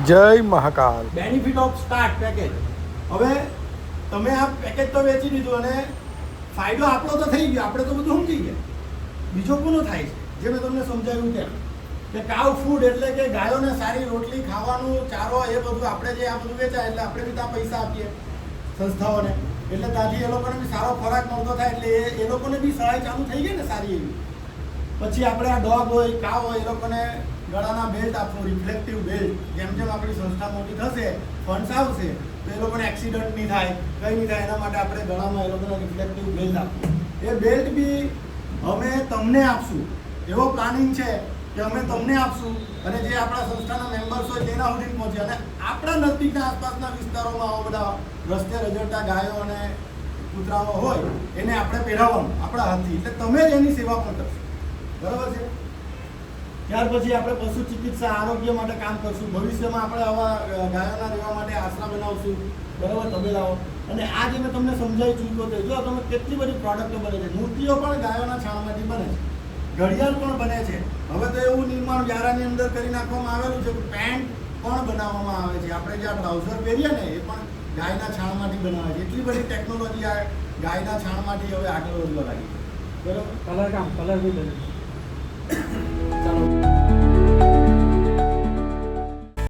જય Mahakal. Benefit of start package. હવે તમે આ પેકેજ તો વેચી દીધું અને ફાયદો આપણો તો થઈ ગયો, આપણે તો બધું સમજી ગયા. બીજો કોનો થાય છે જે મેં તમને સમજાવ્યું તેમ કે કાઉ ફૂડ એટલે કે ગાયોને સારી રોટલી ખાવાનું ચારો એ બધું આપણે જે આ બધું વેચાય એટલે આપણે બી ત્યાં પૈસા આપીએ સંસ્થાઓને, એટલે ત્યાંથી એ લોકોને બી સારો ખોરાક મળતો થાય એટલે એ લોકોને બી સહાય ચાલુ થઈ ગઈ ને સારી એવી. પછી આપણે આ ડોગ હોય કાવ હોય એ લોકોને ગળાના બેલ્ટ આપવું, રિફ્લેક્ટિવ બેલ્ટ. જેમ જેમ આપણી સંસ્થા મોટી થશે, ફંડ્સ આવશે તો એ લોકોને એક્સિડન્ટ નહીં થાય, કંઈ નહીં થાય, એના માટે આપણે ગળામાં એ લોકોને રિફ્લેક્ટિવ બેલ્ટ આપવું. એ બેલ્ટ બી અમે તમને આપશું, એવો પ્લાનિંગ છે કે અમે તમને આપશું અને જે આપણા સંસ્થાના મેમ્બર્સ હોય તેના સુધી પહોંચે અને આપણા નજીકના આસપાસના વિસ્તારોમાં આવા બધા રસ્તે રજડતા ગાયો અને કૂતરાઓ હોય એને આપણે પહેરાવવાનું આપણા હાથથી, એટલે તમે જ એની સેવા પણ કરશો. બરાબર છે. ત્યાર પછી આપણે પશુ ચિકિત્સા આરોગ્ય માટે કામ કરશું. ભવિષ્યમાં આપણે આવા ગાયોના રહેવા માટે આશરા બનાવશું, બરાબર, તબેલાઓ. અને આ જે મેં તમને સમજાવી ચૂક્યો છે, જો તમે કેટલી બધી પ્રોડક્ટો બને છે. મૂર્તિઓ પણ ગાયોના છાણમાંથી બને છે, ઘડિયાળ પણ બને છે. હવે તો એવું નિર્માણ વ્યારાની અંદર કરી નાખવામાં આવેલું છે કે પેન્ટ પણ બનાવવામાં આવે છે. આપણે જે આ ટ્રાઉઝર પહેરીએ ને એ પણ ગાયના છાણમાંથી બનાવે છે. એટલી બધી ટેકનોલોજી આ ગાયના છાણમાંથી હવે આગળ વધવા લાગી છે. બરાબર. કલર બી બને.